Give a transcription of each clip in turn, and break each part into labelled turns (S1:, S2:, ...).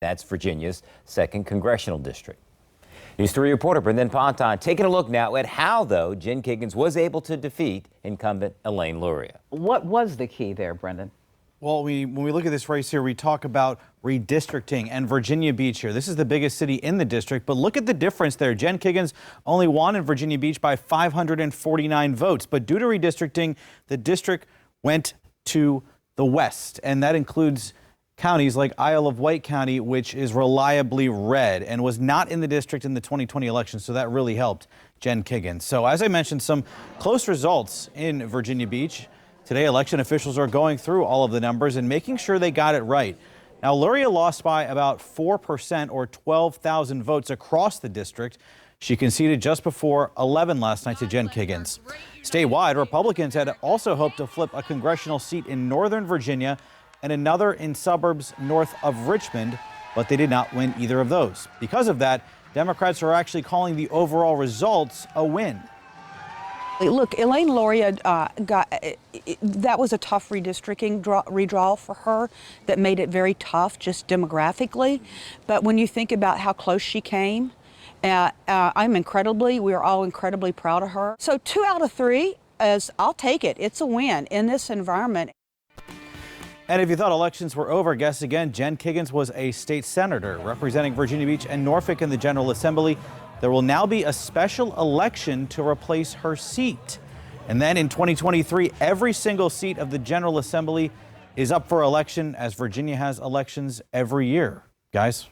S1: That's Virginia's 2nd congressional district. News 3 reporter Brendan Ponton taking a look now at how, though, Jen Kiggans was able to defeat incumbent Elaine Luria.
S2: What was the key there, Brendan?
S3: Well, when we look at this race here, we talk about redistricting and Virginia Beach here. This is the biggest city in the district, but look at the difference there. Jen Kiggans only won in Virginia Beach by 549 votes, but due to redistricting, the district went to the west, and that includes counties like Isle of Wight County, which is reliably red and was not in the district in the 2020 election, so that really helped Jen Kiggans. So as I mentioned, some close results in Virginia Beach. Today, election officials are going through all of the numbers and making sure they got it right. Now, Luria lost by about 4% or 12,000 votes across the district. She conceded just before 11 last night to Jen Kiggans. Statewide, Republicans had also hoped to flip a congressional seat in Northern Virginia and another in suburbs north of Richmond, but they did not win either of those. Because of that, Democrats are actually calling the overall results a win.
S4: Look, Elaine Luria that was a tough redistricting redraw for her that made it very tough just demographically. But when you think about how close she came, we are all incredibly proud of her. So 2 out of 3 I'll take it. It's a win in this environment.
S3: And if you thought elections were over, guess again. Jen Kiggans was a state senator representing Virginia Beach and Norfolk in the General Assembly. There will now be a special election to replace her seat. And then in 2023, every single seat of the General Assembly is up for election, as Virginia has elections every year. Guys?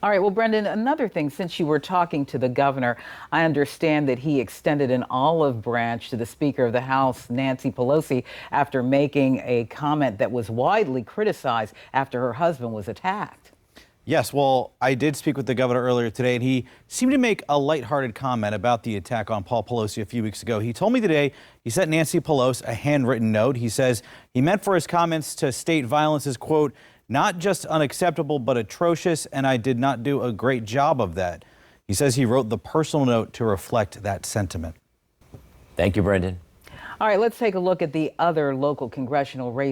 S2: All right, well, Brendan, another thing, since you were talking to the governor, I understand that he extended an olive branch to the Speaker of the House, Nancy Pelosi, after making a comment that was widely criticized after her husband was attacked.
S3: Yes, well, I did speak with the governor earlier today, and he seemed to make a lighthearted comment about the attack on Paul Pelosi a few weeks ago. He told me today he sent Nancy Pelosi a handwritten note. He says he meant for his comments to state violence as, quote, not just unacceptable, but atrocious, and I did not do a great job of that. He says he wrote the personal note to reflect that sentiment.
S1: Thank you, Brendan.
S2: All right, let's take a look at the other local congressional race.